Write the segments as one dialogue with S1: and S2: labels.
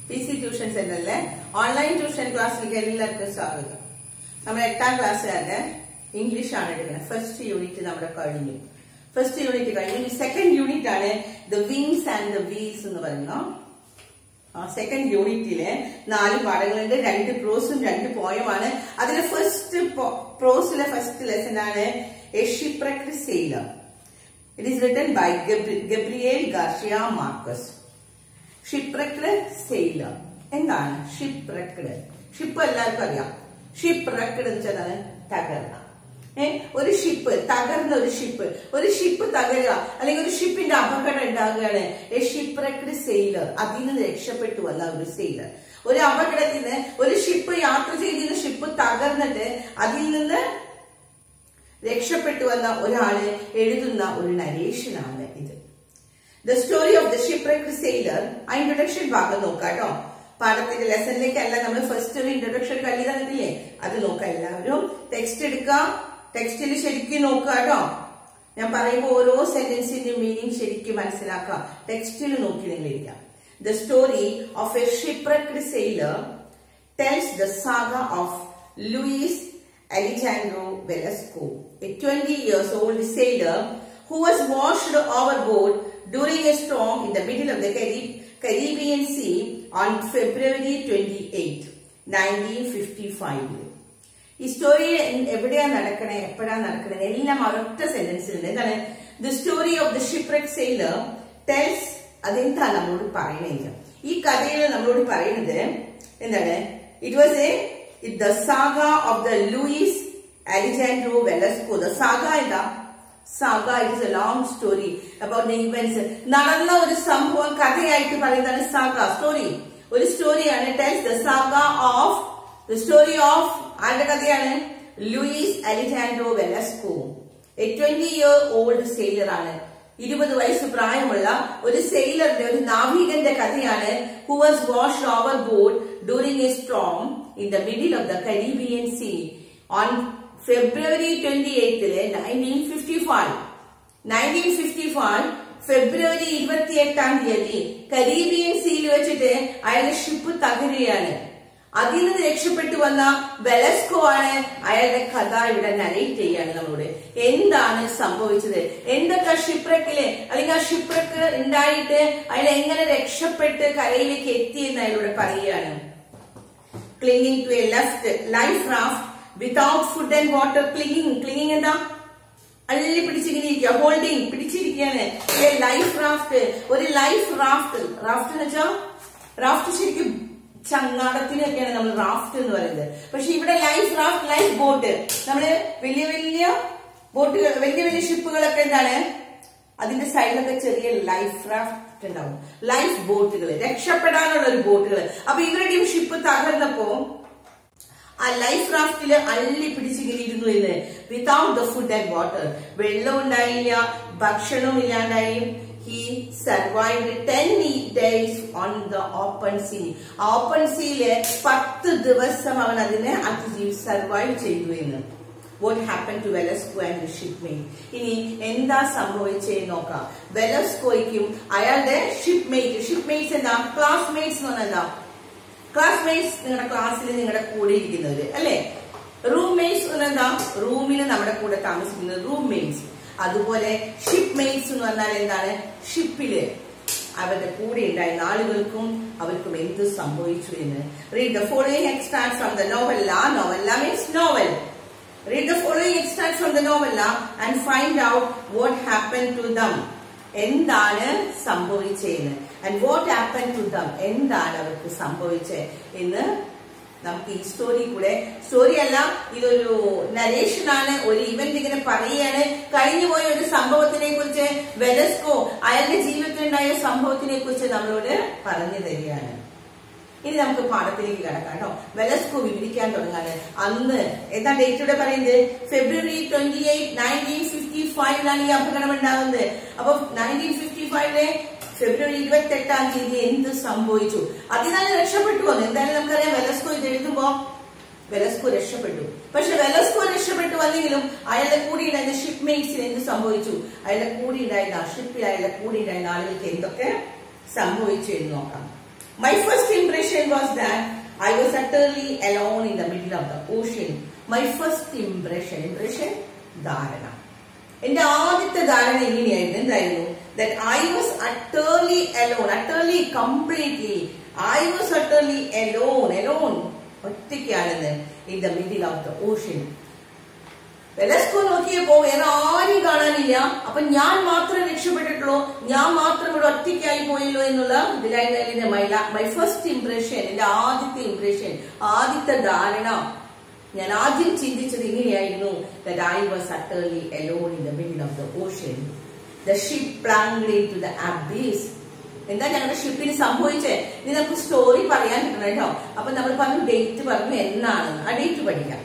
S1: PC tuition സെന്ററിലെ online tuition ക്ലാസ്സിലേക്ക് എല്ലാവർക്കും സ്വാഗതം. നമ്മൾ 8ാം ക്ലാസ്സുകാരുടെ ഇംഗ്ലീഷ് ആണ് എടുക്കുന്നത്. ഫസ്റ്റ് യൂണിറ്റ് നമ്മുടെ കഴിഞ്ഞു. സെക്കൻഡ് യൂണിറ്റ് ആണ് the wings and the wheels എന്ന് പറയുന്ന സെക്കൻഡ് യൂണിറ്റിലെ 4 പാഠങ്ങളുണ്ട്. 2 പ്രോസും 2 പോയമാണ്. അതിലെ പ്രോസിലെ ഫസ്റ്റ് ലെസൺ ആണ് a shipwrecked sailor. It is written by Gabriel Garcia Marquez. Shipwrecked sailor എന്താണ്? ഷിപ്പ്‌റെക്ക്ഡ് ഷിപ്പ് എല്ലാവർക്കും അറിയാം. ഷിപ്പ്‌റെക്ക്ഡ് എന്ന് വെച്ചാൽ തകർന്ന ഒരു ഷിപ്പ്, തകർന്ന ഒരു ഷിപ്പ് തകരുക അല്ലെങ്കിൽ ഒരു ഷിപ്പിന്റെ അപകടം ഉണ്ടാകുകയാണ്. എ ഷിപ്പ്‌റെക്ക്ഡ് സെയിലർ, അതിൽ നിന്ന് രക്ഷപ്പെട്ടു വന്ന ഒരു സെയിലർ. ഒരു അപകടത്തിന് ഒരു ഷിപ്പ് യാത്ര ചെയ്തിരുന്ന ഷിപ്പ് തകർന്നിട്ട് അതിൽ നിന്ന് രക്ഷപ്പെട്ടു വന്ന ഒരാള് എഴുതുന്ന ഒരു നരേഷനാണ് ഇത്. The story of the shipwrecked sailor. ആ ഇൻട്രൊഡക്ഷൻ ഭാഗം നോക്കാട്ടോ. പാഠത്തിന്റെ ലെസണിലേക്കല്ല, നമ്മൾ ഫസ്റ്റ് ഒരു ഇൻട്രൊഡക്ഷൻ കല്ലി തന്നിട്ടില്ലേ, അത് നോക്കാം. എല്ലാവരും ടെക്സ്റ്റ് എടുക്കാം, ടെക്സ്റ്റിൽ ശരിക്കും നോക്കാട്ടോ. ഞാൻ പറയുമ്പോൾ ഓരോ സെന്റൻസിന്റെ മീനിങ് ശരിക്കും മനസ്സിലാക്കാം. ടെക്സ്റ്റിൽ നോക്കി നിങ്ങൾ ഇരിക്കാം. The story of a shipwrecked sailor tells the saga of Luis Alejandro Velasco, a 20 years old sailor who was washed overboard during a storm in the middle of the Caribbean Sea on February 28, 1955. ഈ story എവിടെയാണ് നടക്കണേ, എപ്പോഴാണ് നടക്കണേ, എല്ലാം ഒരൊറ്റ സെന്റൻസിലുണ്ട്. എന്താണ്? The story of the shipwrecked sailor tells. അതെന്താ നമ്മളോട് പറയുന്നത്? ഈ കഥയിൽ നമ്മളോട് പറയുന്നത് എന്താണ്? The saga of the Luis Alejandro Velasco. The saga is a long story about the events. നടന്ന ഒരു സംഭവം കഥയായിട്ട് പറയുന്നതാണ് സാഗ, സ്റ്റോറി. ഒരു സ്റ്റോറിയാണ്. ടെൽസ് ദ സ്റ്റോറി ഓഫ് ആരുടെ കഥയാണ്? Luis Alejandro Velasco. A 20-year-old sailor ആണ്. 20 വയസ്സ് പ്രായമുള്ള ഒരു സെയിലറിന്റെ, ഒരു നാവികന്റെ കഥയാണ്. Who was washed overboard during a storm in the middle of the Caribbean Sea on February 28, 1955. February 28 Caribbean സീയിൽ വെച്ചിട്ട് അയാളുടെ ഷിപ്പ് തകരുകയാണ്. അതിൽ നിന്ന് രക്ഷപ്പെട്ടു വന്ന വെലസ്കോ ആണ് അയാളുടെ കഥ ഇവിടെ നരേറ്റ് ചെയ്യാണ് നമ്മളോട്. എന്താണ് സംഭവിച്ചത്, എന്തൊക്കെ ഷിപ്പ്‌റെക്കില് അല്ലെങ്കിൽ ആ ഷിപ്പ്‌റെക്ക് ഉണ്ടായിട്ട് അയാൾ എങ്ങനെ രക്ഷപ്പെട്ട് കരയിലേക്ക് എത്തിയെന്ന് അയാളോട് പറയുകയാണ്. Clinging to a life raft without food and water. Clinging എന്താ? അള്ളി പിടിച്ചിങ്ങനെ ഇരിക്കുക, ഹോൾഡിങ്, പിടിച്ചിരിക്കുകയാണ്. ലൈഫ് റാഫ്റ്റ്, ഒരു ലൈഫ് റാഫ്റ്റ് എന്ന് വെച്ചാൽ റാഫ്റ്റ് ശരിക്കും ചങ്ങാടത്തിനൊക്കെയാണ് നമ്മൾ റാഫ്റ്റ് എന്ന് പറയുന്നത്. പക്ഷെ ഇവിടെ ലൈഫ് റാഫ്റ്റ്, ലൈഫ് ബോട്ട്. നമ്മള് വലിയ വലിയ ബോട്ടുകൾ, വലിയ വലിയ ഷിപ്പുകളൊക്കെ എന്താണ്, അതിന്റെ സൈഡിലൊക്കെ ചെറിയ ലൈഫ് റാഫ്റ്റ് ഉണ്ടാവും, ലൈഫ് ബോട്ടുകൾ, രക്ഷപ്പെടാനുള്ള ഒരു ബോട്ടുകൾ. അപ്പൊ ഇവരുടെയും ഷിപ്പ് തകർന്നപ്പോ ആ ലൈഫ് റാഫ്റ്റില് അള്ളി പിടിച്ചിങ്ങനെ ഇരുന്നു എന്ന്. Without the food and water, വെള്ളം ഉണ്ടായില്ല, ഭക്ഷണവും ഇല്ലാണ്ടായി. He survived 10 days on the open sea. Open സീയില് 10 ദിവസം അവൻ അതിനെ സർവൈവ് ചെയ്തു എന്ന്. What happened to Velasco and his shipmate? ഇനി എന്താ സംഭവിച്ചതെന്ന് നോക്കാം. വെലസ്കോയ്ക്കും അയാളുടെ ഷിപ്പ്മേറ്റ്സ് എന്താ? ക്ലാസ്മേറ്റ്സ് എന്ന് പറഞ്ഞാൽ ക്ലാസ്മേറ്റ്സ്, നിങ്ങളുടെ ക്ലാസ്സിൽ നിങ്ങളുടെ കൂടെ ഇരിക്കുന്നവര് അല്ലെ. റൂംമേറ്റ്സ് എന്ന് പറഞ്ഞാൽ എന്താ? റൂമിൽ നമ്മുടെ കൂടെ താമസിക്കുന്നത് റൂംമേറ്റ്സ്. അതുപോലെ ഷിപ്പ്മേറ്റ്സ് എന്ന് പറഞ്ഞാൽ എന്താണ്? ഷിപ്പില് അവരുടെ കൂടെ ഉണ്ടായിരുന്ന ആളുകൾക്കും അവർക്കും എന്ത് സംഭവിച്ചു എന്ന്. Read the following extract from the novella. Novella means novel. Read the following extract from the novella and find out what happened to them. എന്താണ് സംഭവിച്ചതെന്ന്. And what happened to them, എന്താണ് അവർക്ക് സംഭവിച്ചത് എന്ന് നമുക്ക് ഈ സ്റ്റോറി അല്ല, ഇതൊരു നരേഷനാണ്. ഒരു ഇവന്റ് ഇങ്ങനെ പറയുകയാണ്. കഴിഞ്ഞുപോയ ഒരു സംഭവത്തിനെ കുറിച്ച്, വെലസ്കോ അയാളുടെ ജീവിതത്തിൽ ഉണ്ടായ സംഭവത്തിനെ കുറിച്ച് നമ്മളോട് പറഞ്ഞു തരികയാണ്. ഇനി നമുക്ക് പാഠത്തിലേക്ക് കിടക്കാം കേട്ടോ. വെലസ്കോ വിവരിക്കാൻ തുടങ്ങാണ്. അന്ന് എന്താ ഡേറ്റ് ഇവിടെ പറയുന്നത്? ഫെബ്രുവരി 28, 1955 ഈ അപകടം ഉണ്ടാകുന്നത്. അപ്പൊ 1955 ഫെബ്രുവരി 28 എന്ത് സംഭവിച്ചു? അതിനാൽ രക്ഷപ്പെട്ടു വന്നു. എന്തായാലും നമുക്കറിയാം, വെലസ്കോ ഇത് എഴുതുമ്പോ വെലസ്കോ രക്ഷപ്പെട്ടു. പക്ഷെ വെലസ്കോ രക്ഷപ്പെട്ടു വന്നെങ്കിലും അയാളുടെ കൂടെ ഉണ്ടായിരുന്ന ഷിപ്പ്മേറ്റ്സിന് എന്ത് സംഭവിച്ചു? അയാളുടെ കൂടെ ഉണ്ടായിരുന്ന ഷിപ്പിൽ അയാളുടെ കൂടെ ഉണ്ടായിരുന്ന ആളുകൾക്ക് എന്തൊക്കെ സംഭവിച്ചു എന്ന് നോക്കാം. My first impression impression was that I was utterly alone in the middle of the ocean. My first impression, ധാരണ. എന്റെ ആദ്യത്തെ ധാരണ എങ്ങനെയായിരുന്നു? എന്തായിരുന്നു? That I was utterly alone, utterly, completely. I was utterly alone, ഒറ്റയ്ക്കാണെന്ന് in the middle of the ocean. Velasco നോക്കിയപ്പോ വേറെ ആരും കാണാനില്ല. അപ്പൊ ഞാൻ മാത്രമേ രക്ഷപ്പെട്ടിട്ടുള്ളൂ, ഞാൻ മാത്രം ഇവിടെ ഒറ്റയ്ക്കായി പോയല്ലോ എന്നുള്ള ഇതിലായിരുന്നു മൈ ഫസ്റ്റ് ഇംപ്രഷൻ, എന്റെ ആദ്യത്തെ ഇംപ്രഷൻ, ആദ്യത്തെ ധാരണ. ഞാൻ ആദ്യം ചിന്തിച്ചത് ഇങ്ങനെയായിരുന്നു, that I was utterly alone in the middle of the ocean. The ship plunged into the abyss. എന്താ ഞങ്ങളുടെ ഷിപ്പിന് സംഭവിച്ചേ? ഇനി നമുക്ക് സ്റ്റോറി പറയാൻ കിട്ടണം കേട്ടോ. അപ്പൊ നമ്മൾ പറഞ്ഞു, ഡേറ്റ് പറഞ്ഞു, എന്നാണെന്ന്. ആ ഡേറ്റ് പഠിക്കാം.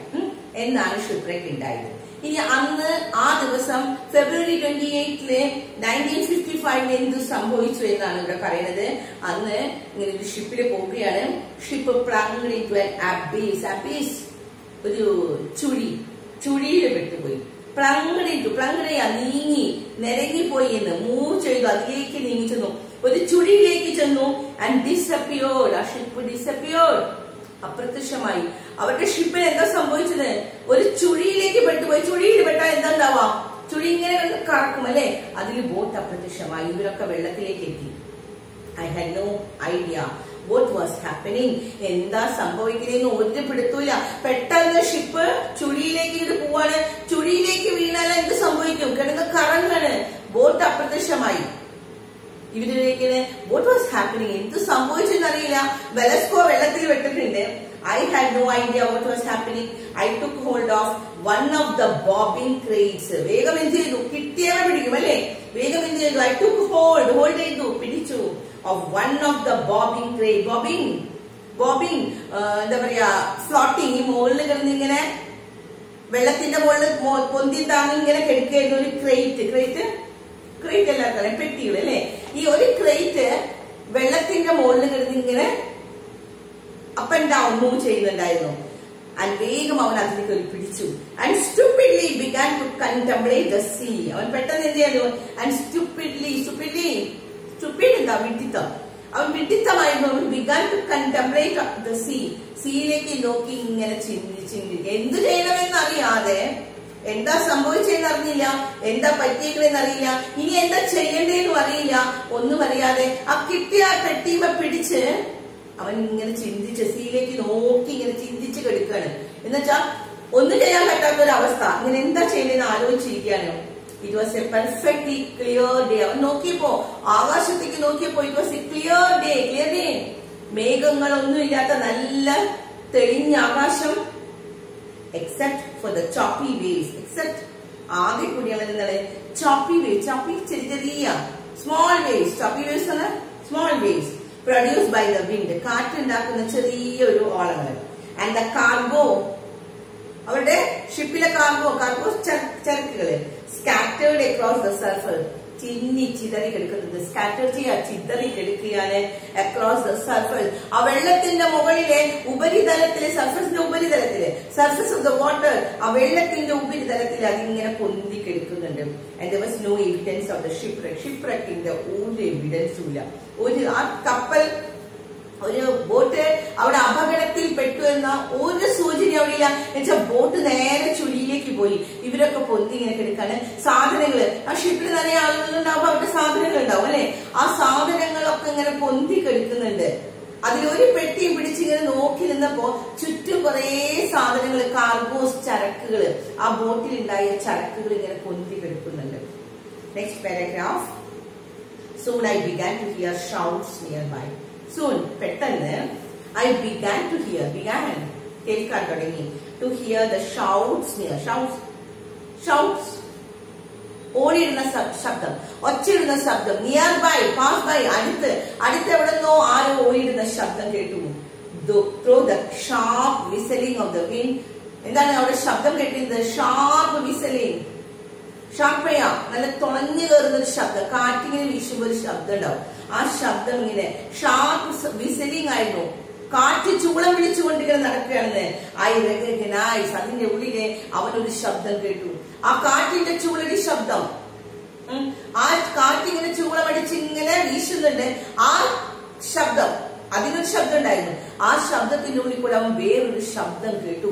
S1: എന്നാണ് ഷിപ്പ്രേക്ക് ഉണ്ടായത്. ഇനി അന്ന് ആ ദിവസം ഫെബ്രുവരി 28 1955 എന്ത് സംഭവിച്ചു എന്നാണ് ഇവിടെ പറയുന്നത്. അന്ന് ഇങ്ങനെ ഒരു ഷിപ്പിൽ പോവുകയാണ്. Ship plunged into an abyss. അബീസ് ഒരു ചുഴിയിൽ പെട്ടുപോയി. നീങ്ങി, നിരങ്ങിപ്പോയി എന്ന്, മൂവ് ചെയ്തു, അതിലേക്ക് നീങ്ങി ചെന്നു, ഒരു ചുഴിയിലേക്ക് ചെന്നു. And disappeared. ആ ഷിപ്പ് ഡിസപ്പിയേർഡ്, അപ്രത്യക്ഷമായി. അവരുടെ ഷിപ്പിന് എന്താ സംഭവിച്ചത്? ഒരു ചുഴിയിലേക്ക് പെട്ടുപോയി. ചുഴിയിൽ പെട്ടാൽ എന്താ ഉണ്ടാവാം? ചുഴി ഇങ്ങനെ കറക്കും അല്ലെ? അതിൽ ബോട്ട് അപ്രത്യക്ഷമായി. ഇവരൊക്കെ വെള്ളത്തിലേക്ക് എത്തി. I had no idea what was happening. എന്താ സംഭവിക്കുന്നതെന്ന് ഒരു പിടുത്തൂല. പെട്ടെന്ന് ഷിപ്പ് ചുഴിയിലേക്ക് ഇത് പോവാണ്. ചുഴിയിലേക്ക് വീണാൽ എന്ത് സംഭവിക്കും? കിടന്ന് കറങ്ങാണ്. ബോട്ട് അപ്രത്യക്ഷമായി. ഇവരിലേക്ക് what was happening, എന്ത് സംഭവിച്ചെന്നറിയില്ല. വെലസ്കോ വെള്ളത്തിൽ വെട്ടിട്ടുണ്ട്. I had no idea what was happening. I took hold of one of the bobbing crates. വേഗം എന്ത് ചെയ്തു? കിട്ടിയവ പിടിക്കും അല്ലെ? വേഗം എന്ത് ചെയ്തു? I took hold ചെയ്തു, പിടിച്ചു. Of one of the bobbing crate. bobbing എന്താ പറയാ, ഫ്ലോട്ടിങ്. ഈ മുകളിൽ കിടന്ന് ഇങ്ങനെ വെള്ളത്തിന്റെ മുകളിൽ പൊന്തി താങ്ങി ഇങ്ങനെ കെടുക്കുന്ന ഒരു ക്രേറ്റ് എല്ലാവർക്കും പെട്ടികൾ അല്ലെ? ഈ ഒരു ക്രേറ്റ് വെള്ളത്തിന്റെ മുകളിൽ കിടന്ന് ഇങ്ങനെ അപ്പ് ആൻഡ് ഡൗൺ മൂവ് ചെയ്യുന്നുണ്ടായിരുന്നു. ആൻഡ് വേഗം അവൻ അതിലേക്ക് പിടിച്ചു. And stupidly began to contemplate the sea. അവൻ പെട്ടെന്ന് എന്ത് ചെയ്യാനോ? ആൻഡ് stupidly എന്താ? വിഡിത്തം. അവൻ വിഡിത്തമായിരുന്നു. began to contemplate the sea. സീയിലേക്ക് നോക്കി ഇങ്ങനെ ചിന്തിക്കുക. എന്ത് ചെയ്യണമെന്ന് അറിയാതെ, എന്താ സംഭവിച്ചതെന്ന് അറിഞ്ഞില്ല, എന്താ പറ്റിയേക്കണെന്ന് അറിയില്ല, ഇനി എന്താ ചെയ്യേണ്ടതെന്നും അറിയില്ല, ഒന്നും അറിയാതെ ആ കിട്ടിയ പെട്ടിമ പിടിച്ച് അവൻ ഇങ്ങനെ സീയിലേക്ക് നോക്കി ഇങ്ങനെ ചിന്തിച്ച് കിടക്കുകയാണ്. എന്നുവെച്ചാ ഒന്നും ചെയ്യാൻ പറ്റാത്തൊരവസ്ഥ. ഇങ്ങനെ എന്താ ചെയ്യേണ്ടതെന്ന് ആലോചിച്ചിരിക്കുകയാണ്. It was a perfectly clear day. അവൻ നോക്കിയപ്പോ, ആകാശത്തേക്ക് നോക്കിയപ്പോ, it was a clear day. മേഘങ്ങളൊന്നും ഇല്ലാത്ത നല്ല തെളിഞ്ഞ ആകാശം. Except for the choppy waves. Except ആകെ കൂടിയാണ് എന്താണ്? Choppy waves. ചോപ്പി ചെറിയ സ്മോൾ വേവ്സ്. ചോപ്പി വേവ്സ് ആണ് small waves produced by the wind. കാറ്റുണ്ടാക്കുന്ന ചെറിയൊരു ഓളങ്ങൾ. ആൻഡ് ദ കാർഗോ, അവരുടെ ഷിപ്പിലെ കാർഗോ ചരക്കുകള് സ്കാറ്റേർഡ് അക്രോസ് ദ സർഫസ്. ചിതറി കിടക്കുന്നത്. സ്കാറ്റർ ചെയ്യുക, ചിതറി കിടക്കുകയാണ്. Across the surface. ആ വെള്ളത്തിന്റെ മുകളിലെ ഉപരിതലത്തില്, സർഫസിന്റെ ഉപരിതലത്തില്, സർഫസ് ഓഫ് ദ വാട്ടർ, ആ വെള്ളത്തിന്റെ ഉപരിതലത്തിൽ അതിങ്ങനെ പൊന്തി കിടക്കുന്നുണ്ട്. And there was no evidence of the shipwreck. ഷിപ്പ്രക്കിന്റെ ഒരു എവിഡൻസും ഇല്ല. ആ കപ്പൽ, ഒരു ബോട്ട് അവിടെ അപകടത്തിൽ പെട്ടു എന്ന ഒരു സൂചന അവിടെ ഇല്ല. എന്നുവെച്ചാൽ ബോട്ട് നേരെ ചുഴിയിലേക്ക് പോയി. ഇവരൊക്കെ പൊന്തി ഇങ്ങനെ കിടക്കാണ്. സാധനങ്ങള്, ആ ഷിപ്പിൽ നിറയെ ആളുകളുണ്ടാവുമ്പോ അവരുടെ സാധനങ്ങൾ ഉണ്ടാവും അല്ലെ? ആ സാധനങ്ങളൊക്കെ ഇങ്ങനെ പൊന്തി കിടക്കുന്നുണ്ട്. അതിലൊരു പെട്ടിയും പിടിച്ചിങ്ങനെ നോക്കി നിന്നപ്പോ ചുറ്റും കുറെ സാധനങ്ങൾ, കാർഗോസ്, ചരക്കുകള്, ആ ബോട്ടിലുണ്ടായ ചരക്കുകൾ ഇങ്ങനെ പൊന്തി കിടക്കുന്നുണ്ട്. Next paragraph. Soon I began to hear shouts nearby. Soon, പെട്ടെന്ന് I began to hear, കേൾക്കാൻ തുടങ്ങി. To hear the shouts near. Shouts ഓടിയിടുന്ന ശബ്ദം, ഒച്ചയിടുന്ന ശബ്ദം. നിയർ ബൈ, പാസ് ബൈ, അടുത്ത് എവിടെന്നോ ആരോ ഓടിയിടുന്ന ശബ്ദം കേട്ടു. Through the sharp whistling of the wind. എന്താണ് അവിടെ ശബ്ദം കേട്ടിരുന്നത്? ഷാർപ്പ് വിസലിംഗ്. ഷാർപ്പയ, നല്ല തുളഞ്ഞു കയറുന്ന ഒരു ശബ്ദം. കാറ്റിങ്ങനെ വീശുമ്പോൾ ഒരു ശബ്ദം ഉണ്ടാവും. ആ ശബ്ദം ഇങ്ങനെ ഷാർപ്പ് വിസലിംഗ് ആയിരുന്നു. കാറ്റ് ചൂളം വിളിച്ചുകൊണ്ടിങ്ങനെ നടക്കുകയാണെന്ന്. I recognise. അതിന്റെ ഉള്ളിലെ അവനൊരു ശബ്ദം കേട്ടു. ആ കാറ്റിന്റെ ചൂളടി ശബ്ദം, ആ കാറ്റിങ്ങനെ ചൂളമടിച്ച് ഇങ്ങനെ വീശുന്നുണ്ട്. ആ ശബ്ദം അതിനൊരു ശബ്ദം ഉണ്ടായിരുന്നു. ആ ശബ്ദത്തിന്റെ ഉള്ളിൽ കൂടെ അവൻ വേറൊരു ശബ്ദം കേട്ടു.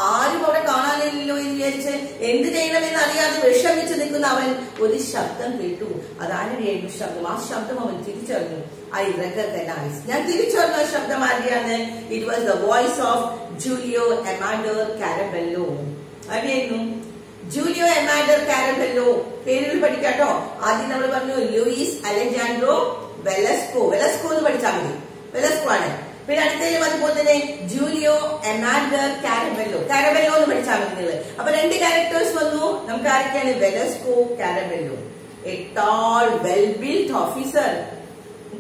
S1: ആരും അവിടെ കാണാനില്ലല്ലോ എന്ന് വിചാരിച്ച് എന്ത് ചെയ്യണമെന്ന് അറിയാതെ വിഷമിച്ച് നിൽക്കുന്ന അവൻ ഒരു ശബ്ദം കേട്ടു. അതാരുടെയായിരുന്നു ശബ്ദം? ആ ശബ്ദം അവൻ തിരിച്ചറിഞ്ഞു. ഐ റെക്കഗ്നൈസ്, ഞാൻ തിരിച്ചറിഞ്ഞ ആ ശബ്ദം ആരെയാണ്? It was the voice of Julio Amador Caraballo. ആരെയായിരുന്നു? Julio Amador Caraballo. പേരുകൾ പഠിക്കാട്ടോ. ആദ്യം നമ്മൾ പറഞ്ഞു ലൂയിസ് അലജാൻഡ്രോ വെലസ്കോ. വെലസ്കോ എന്ന് പഠിച്ചാൽ മതി. വെലസ്കോ ആണ്. പിന്നെ അടുത്തതിലും അതുപോലെ തന്നെ ജൂലിയോ എമാഡർ കാരബെല്ലോ. കാരബെല്ലോ എന്ന് പഠിച്ചാൽ മതി നിങ്ങൾ. അപ്പൊ രണ്ട് ക്യാരക്ടേഴ്സ് വന്നു. നമുക്ക് ആരൊക്കെയാണ്? Velasco, Caraballo. A tall well built officer.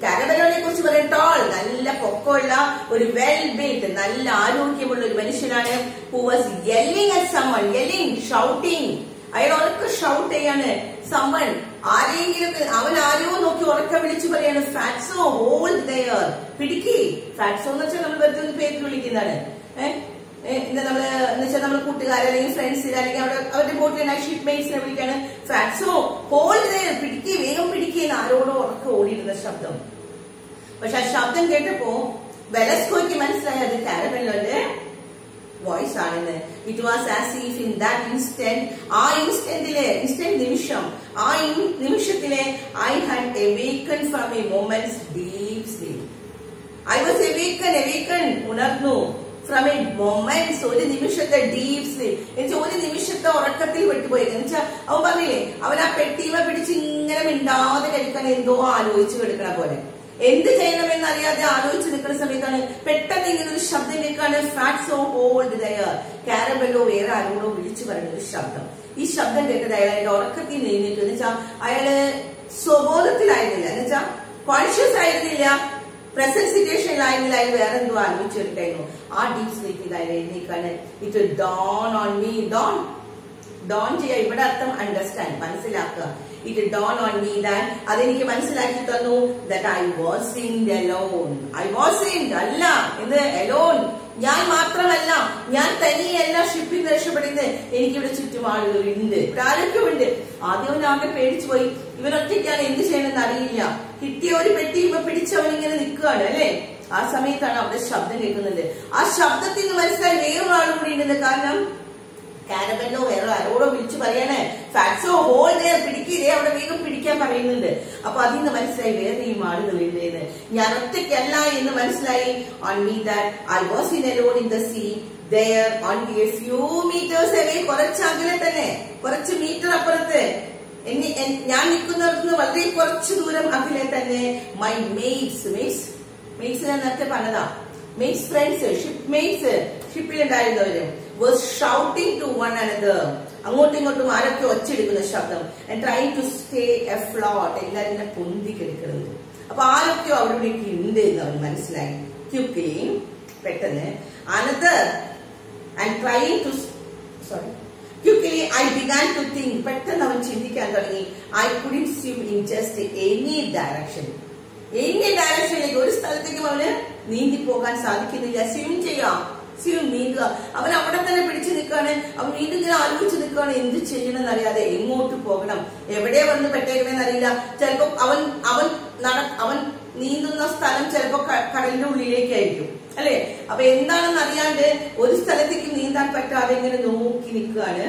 S1: കാരബെല്ലോനെ കുറിച്ച് പറയാം. ടാൾ, നല്ല പൊക്കമുള്ള ഒരു വെൽ ബിൽറ്റ്, നല്ല ആരോഗ്യമുള്ള ഒരു മനുഷ്യനാണ്. Who was yelling at someone. Yelling, shouting. അയാൾ ഉറക്കെ ഷൗട്ട് ചെയ്യാണ്. സമൺ, ആരെങ്കിലും അവൻ ആരോ നോക്കി ഉറക്കെ വിളിച്ചു പറയാണ്, ഫാറ്റ്സോ ഹോൾഡ് ദെയർ. പിടിക്ക്. ഫാറ്റ്സോ എന്ന് വെച്ചാൽ നമ്മൾ വെറുതെ ഒന്ന് പേര് വിളിക്കുന്നതാണ്. നമ്മള് എന്ന് വെച്ചാൽ നമ്മൾ കൂട്ടുകാരെ അല്ലെങ്കിൽ ഫ്രണ്ട്സിനെ അല്ലെങ്കിൽ അവരുടെ ബോട്ടിലെ ഷിപ്പ്മേറ്റ്സിനെ വിളിക്കാണ് ഫാറ്റ്സോ ഹോൾഡ് ദെയർ. പിടിക്ക്, വേഗം പിടിക്കുന്ന ആരോടോ ഉറക്കെ ഓടിയിരുന്ന ശബ്ദം. പക്ഷെ ആ ശബ്ദം കേട്ടപ്പോ വെലസ്കോയ്ക്ക് മനസ്സിലായി അത് കാരബെല്ലോന്റെ വോയിസ് ആണെന്ന്. It was as if in that instant, ആ ഇൻസ്റ്റന്റ് നിമിഷം, ആ നിമിഷത്തിലെ I had awakened from a moment's deep sleep. I was awakened, ഉണർന്നു. ഫ്രം എ മൊമെന്റ്സ്, ഒരു നിമിഷത്തെ ഡീപ് സ്ലീപ്. എന്നുവെച്ചാൽ ഒരു നിമിഷത്തെ ഉറക്കത്തിൽ വിട്ടുപോയി. എന്നുവെച്ചാൽ അവൻ പറഞ്ഞില്ലേ, അവൻ ആ പെട്ടിമ പിടിച്ച് ഇങ്ങനെ മിണ്ടാതെ കഴിക്കാൻ എന്തോ ആലോചിച്ച് കിടക്കണ പോലെ. എന്ത് ചെയ്യണമെന്ന് അറിയാതെ ആലോചിച്ച് നിൽക്കുന്ന സമയത്താണ് പെട്ടെന്ന് ഇങ്ങനെ ഒരു ശബ്ദം കേൾക്കാണ്. ഫാറ്റ്സോ ഹോൾഡ് ദെയർ. കാരബെല്ലോ വേറെ ആരോടോ വിളിച്ചു പറയുന്ന ഒരു ശബ്ദം. ഈ ശബ്ദം കേട്ടത് അയാളുടെ ഉറക്കത്തിൽ നീങ്ങിട്ട്, എന്ന് വെച്ചാൽ അയാള് സ്വബോധത്തിലായിരുന്നില്ല, എന്ന് വെച്ചാൽ കോൺഷ്യസ് ആയിരുന്നില്ല, പ്രസന്റ് സിറ്റുവേഷനിലായിരുന്നില്ല, അയാൾ വേറെ എന്തോ ആലോചിച്ചെടുക്കായിരുന്നു. ആ ഡീപ് സ്ലീപ്പിൽ അയാൾ എഴുന്നേക്കാണ്. It dawn on me. Dawn ചെയ്യാ, ഇവിടെ അർത്ഥം അണ്ടർസ്റ്റാൻഡ്, മനസ്സിലാക്കുക. It dawn on me that, അതെനിക്ക് മനസ്സിലാക്കി തന്നു. ദാറ്റ് ഐ വാസ് ഇൻഡ് അലോൺ. ഐ വാസ് ഇൻഡ് അല്ല എന്ന്, അലോൺ, ഞാൻ മാത്രമല്ല, ഞാൻ തനിയല്ല ഷിപ്പിൽ നിന്ന് രക്ഷപ്പെടുന്നത്. എനിക്കിവിടെ ചുറ്റും ആളുകളുണ്ട്, ഇവിടെ ആരൊക്കെയുണ്ട്. ആദ്യം അവൻ ആകെ പേടിച്ചു പോയി. ഇവനൊറ്റയ്ക്കാണ് എന്ത് ചെയ്യണമെന്ന് അറിയില്ല. കിട്ടിയ ഒരു പെട്ടി ഇവ പിടിച്ചവൻ ഇങ്ങനെ നിൽക്കുകയാണ് അല്ലെ. ആ സമയത്താണ് അവിടെ ശബ്ദം കേൾക്കുന്നുണ്ട്. ആ ശബ്ദത്തിൽ നിന്ന് മനസ്സിലായി വേറൊരാളും കൂടി ഉണ്ടെന്ന്. കാരണം കാരബെല്ലോ വേറെ ആരോടോ വിളിച്ചു പറയണേ, ഫാറ്റ്സോ ഹോൾഡ് ദെയർ, പിടിക്കില്ലേ, അവിടെ വേഗം പിടിക്കാൻ പറയുന്നുണ്ട്. അപ്പൊ അതിൽ നിന്ന് മനസ്സിലായി വേറെയും ആളുകളുണ്ടെന്ന്, ഞാൻ ഒറ്റയ്ക്കല്ല എന്ന് മനസ്സിലായി. On me that I was in alone in the sea there only a few metres away. കുറച്ച് അകലെ തന്നെ, കുറച്ച് മീറ്റർ അപ്പുറത്ത്, ഞാൻ നിൽക്കുന്നിടത്തുനിന്ന് വളരെ കുറച്ച് ദൂരം അകലെ തന്നെ മൈ മെയ്റ്റ്സ് ഞാൻ നേരത്തെ പറഞ്ഞതാ, മെയ്റ്റ്സ് ഫ്രണ്ട്സ്, ഷിപ്പ്മേറ്റ്സ്, ഷിപ്പിലുണ്ടായിരുന്നവരും was shouting to one another. അങ്ങോട്ടും ഇങ്ങോട്ടും ആരൊക്കെ ഒച്ചെടുക്കുന്ന ശബ്ദം. and trying to stay afloat. എല്ലാരും ഇങ്ങനെ പൊന്തി കിടക്കുന്നത്. അപ്പൊ ആരൊക്കെയോ അവിടേക്ക് ഉണ്ട് എന്ന് അവൻ മനസ്സിലായി. quickly, പെട്ടെന്ന്, another and trying to quickly I began to think. പെട്ടെന്ന് അവൻ ചിന്തിക്കാൻ തുടങ്ങി. I couldn't swim in just any direction. ഡയറക്ഷനിലേക്ക്, ഒരു സ്ഥലത്തേക്കും അവന് നീന്തി പോകാൻ സാധിക്കുന്നില്ല. സ്വിം ചെയ്യാം, നീന്തുക. അവൻ അവിടെ തന്നെ പിടിച്ചു നിൽക്കാണ്. അവൻ വീണ്ടും ഇങ്ങനെ ആലോചിച്ച് നിൽക്കുകയാണ്, എന്ത് ചെയ്യണമെന്ന് അറിയാതെ, എങ്ങോട്ട് പോകണം, എവിടെ വന്ന് പെട്ടേക്കണമെന്ന് അറിയില്ല. ചിലപ്പോ അവൻ നീന്തുന്ന സ്ഥലം ചിലപ്പോ കടലിന്റെ ഉള്ളിലേക്കായിരിക്കും അല്ലെ. അപ്പൊ എന്താണെന്ന് അറിയാണ്ട് ഒരു സ്ഥലത്തേക്ക് നീന്താൻ പറ്റാതെ ഇങ്ങനെ നോക്കി നിൽക്കുകയാണ്.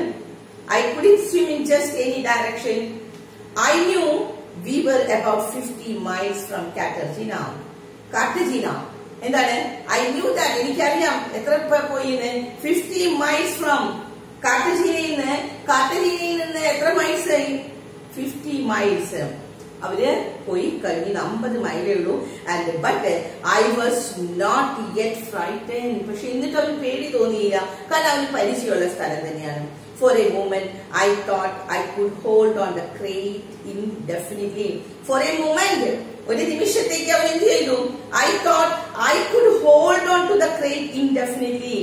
S1: I couldn't swim in just any direction. I knew we were about 50 miles from Cartagena. എന്താണ്? ഐ ന്യൂ ദാറ്റ്, എനിക്കറിയാം എത്ര പോയിന്ന്. 50 miles ഫ്രം കാർട്ടജീനയിൽ നിന്ന് എത്ര മൈൽസ് ആയി? 50 miles. അവര് പോയി കഴിഞ്ഞ 50 മൈലേ ഉള്ളൂ. And but I was not yet frightened. പക്ഷെ എന്നിട്ട് അവന് പേടി തോന്നിയില്ല, കാരണം അവന് പരിചയമുള്ള സ്ഥലം തന്നെയാണ്. For a moment, I thought I could hold on the crate indefinitely. For a moment, ഒരു നിമിഷത്തേക്ക് അവൻ എന്ത് ചെയ്തു? I thought I could hold on to the crate indefinitely.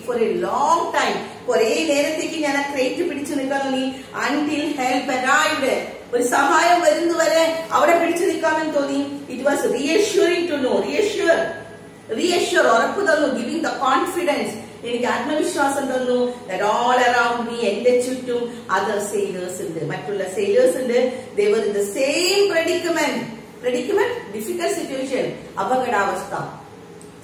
S1: For a long time. കുറെ നേരത്തേക്ക് ഞാൻ ആ ക്രേറ്റ് പിടിച്ചു നിൽക്കാൻ തോന്നി. Until help arrived. ഒരു സഹായം വരുന്നവരെ അവിടെ പിടിച്ചു നിൽക്കാമെന്ന് തോന്നി. It was reassuring to know. Reassure, ഉറപ്പ് തന്നു. Giving the confidence. എനിക്ക് ആത്മവിശ്വാസം തന്നു. that all around me, എന്റെ ചുറ്റും other sailors ഉണ്ട്, മറ്റുള്ള sailors ഉണ്ട്. they were in the same predicament. Predicament, difficult situation, അപകടാവസ്ഥ.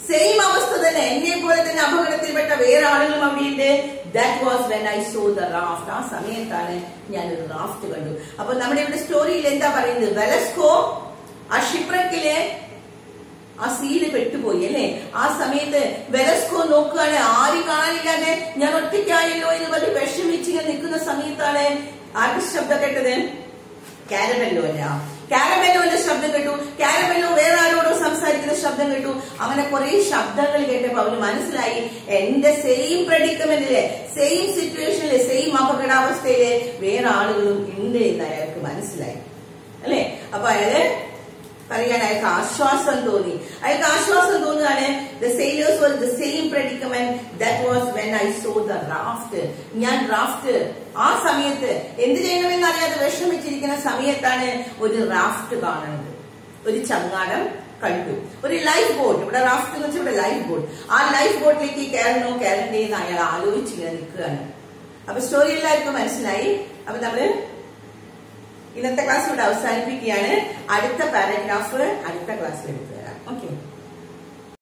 S1: സെയിം അവസ്ഥ തന്നെ, എന്നെ പോലെ തന്നെ അപകടത്തിൽപ്പെട്ട വേറെ ആളുകളും അവിടെയുണ്ട്. That was when I saw the raft. ആ സമയത്താണ് ഞാനൊരു റാഫ്റ്റ് കണ്ടു. അപ്പൊ നമ്മുടെ ഇവിടെ സ്റ്റോറിയിൽ എന്താ പറയുന്നത്? വെലസ്കോ ആ ഷിപ്രക്കില് ആ സീല് പെട്ടുപോയി അല്ലെ. ആ സമയത്ത് വെലസ്കോ നോക്കുകയാണ്, ആരും കാണാനില്ലാതെ ഞാൻ ഒറ്റയ്ക്കായല്ലോ എന്ന് പറഞ്ഞ് വിഷമിച്ചിങ്ങനെ നിൽക്കുന്ന സമയത്താണ് ആരുടെ ശബ്ദം കേട്ടത്? കാരബെല്ലോ അല്ല, കാരബെല്ലോന്റെ ശബ്ദം കേട്ടു. കാരബെല്ലോ വേറെ ആരോടോ സംസാരിക്കുന്ന ശബ്ദം കേട്ടു. അങ്ങനെ കുറെ ശബ്ദങ്ങൾ കേട്ടപ്പോ അവന് മനസ്സിലായി, എന്റെ സെയിം പ്രെഡിക്കമെന്റിലെ, സെയിം സിറ്റുവേഷനിലെ, സെയിം അപകടാവസ്ഥയിലെ വേറെ ആളുകളും ഉണ്ട് എന്ന് അയാൾക്ക് മനസ്സിലായി അല്ലെ. അപ്പൊ അയാള് പറയാൻ അയാൾക്ക് ആശ്വാസം തോന്നി. അയാൾക്ക് ആശ്വാസം തോന്നുകയാണ്. The sailors were the same predicament. That was when I saw the raft. ഞാൻ റാഫ്റ്റ് ആ സമയത്ത് എന്ത് ചെയ്യണമെന്ന് അറിയാതെ വിഷമിച്ചിരിക്കുന്ന സമയത്താണ് ഒരു റാഫ്റ്റ് കാണുന്നത്. ഒരു ചങ്ങാടം കണ്ടു, ഒരു ലൈഫ് ബോട്ട്. ഇവിടെ റാഫ്റ്റ് എന്ന് വെച്ചാൽ ഇവിടെ ലൈഫ് ബോട്ട്. ആ ലൈഫ് ബോട്ടിലേക്ക് കയറണോ കയറണ്ടേ എന്ന് അയാൾ ആലോചിച്ചിങ്ങനെ നിൽക്കുകയാണ്. അപ്പൊ സ്റ്റോറി എല്ലാവർക്കും മനസ്സിലായി. അപ്പൊ നമ്മള് ഇന്നത്തെ ക്ലാസ് ഇവിടെ അവസാനിപ്പിക്കുകയാണ്. അടുത്ത പാരഗ്രാഫ് അടുത്ത ക്ലാസ്സിൽ എടുത്തു തരാം. ഓക്കെ.